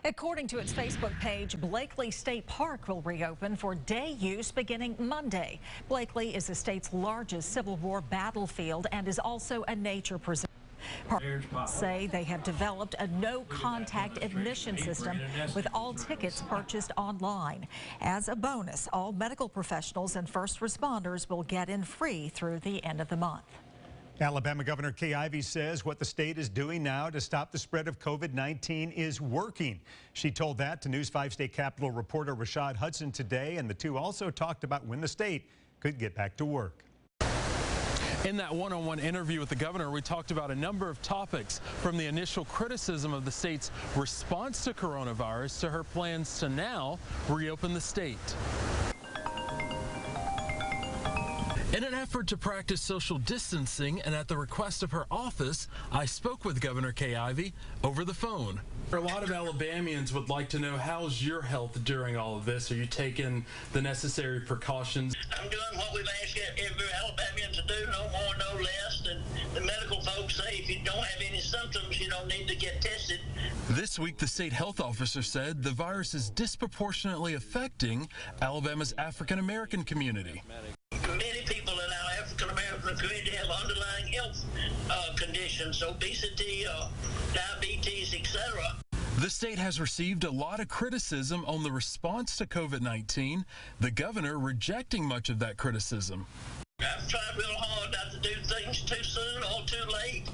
According to its Facebook page, Blakely State Park will reopen for day use beginning Monday. Blakely is the state's largest Civil War battlefield and is also a nature preserve. Parks say they have developed a no-contact admission system with all tickets purchased online. As a bonus, all medical professionals and first responders will get in free through the end of the month. Alabama Governor Kay Ivey says what the state is doing now to stop the spread of COVID-19 is working. She told that to News 5 State Capitol reporter Rashad Hudson today, and the two also talked about when the state could get back to work. In that one-on-one interview with the governor, we talked about a number of topics, from the initial criticism of the state's response to coronavirus to her plans to now reopen the state. In an effort to practice social distancing and at the request of her office, I spoke with Governor Kay Ivey over the phone. A lot of Alabamians would like to know, how's your health during all of this? Are you taking the necessary precautions? I'm doing what we've asked every Alabamian to do, no more, no less. And the medical folks say if you don't have any symptoms, you don't need to get tested. This week, the state health officer said the virus is disproportionately affecting Alabama's African-American community. Many people in our African-American community have underlying health conditions, obesity, diabetes, etc. The state has received a lot of criticism on the response to COVID-19, the governor rejecting much of that criticism. I've tried real hard not to do things too soon or too late,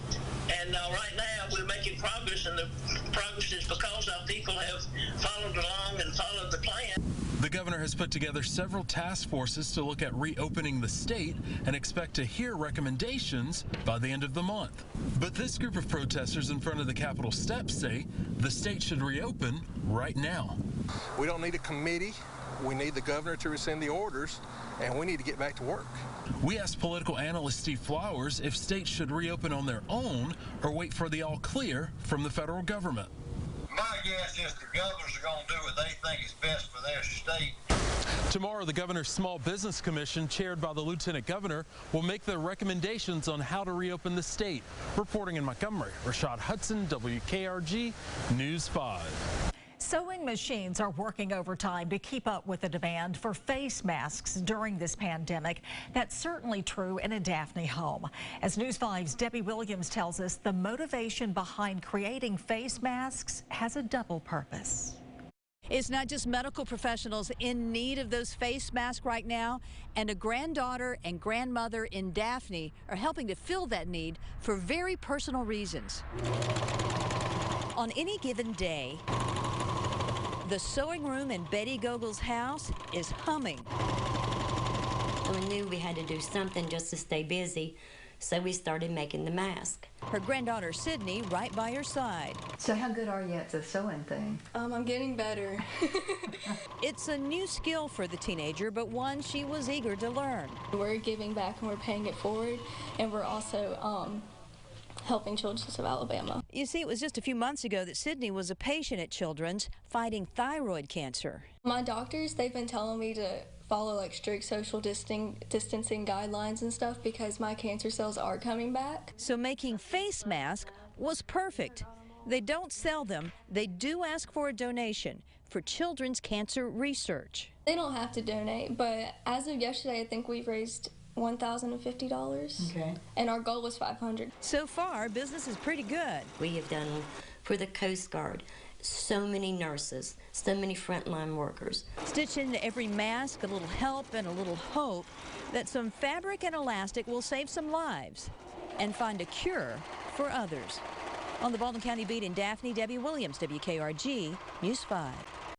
and right now we're making progress, and the progress is because our people have followed along and followed the plan. The governor has put together several task forces to look at reopening the state and expect to hear recommendations by the end of the month. But this group of protesters in front of the Capitol steps say the state should reopen right now. We don't need a committee. We need the governor to rescind the orders, and we need to get back to work. We asked political analyst Steve Flowers if states should reopen on their own or wait for the all clear from the federal government. My guess is the governors are going to do what they think is best for their state. Tomorrow, the Governor's Small Business Commission, chaired by the Lieutenant Governor, will make their recommendations on how to reopen the state. Reporting in Montgomery, Rashad Hudson, WKRG News 5. Sewing machines are working overtime to keep up with the demand for face masks during this pandemic. That's certainly true in a Daphne home. As News 5's Debbie Williams tells us, the motivation behind creating face masks has a double purpose. It's not just medical professionals in need of those face masks right now, and a granddaughter and grandmother in Daphne are helping to fill that need for very personal reasons. On any given day, the sewing room in Betty Gogel's house is humming. We knew we had to do something just to stay busy, so we started making the mask. Her granddaughter Sydney right by her side. So how good are you at the sewing thing? I'm getting better. It's a new skill for the teenager, but one she was eager to learn. We're giving back and we're paying it forward, and we're also helping Children's of Alabama. You see, it was just a few months ago that Sydney was a patient at Children's fighting thyroid cancer. My doctors, they've been telling me to follow like strict social distancing guidelines and stuff because my cancer cells are coming back. So making face masks was perfect. They don't sell them. They do ask for a donation for children's cancer research. They don't have to donate, but as of yesterday, I think we've raised $1,050. Okay. And our goal was $500. So far, business is pretty good. We have done for the Coast Guard, so many nurses, so many frontline workers. Stitch into every mask a little help and a little hope that some fabric and elastic will save some lives and find a cure for others. On the Baldwin County beat in Daphne, Debbie Williams, WKRG News 5.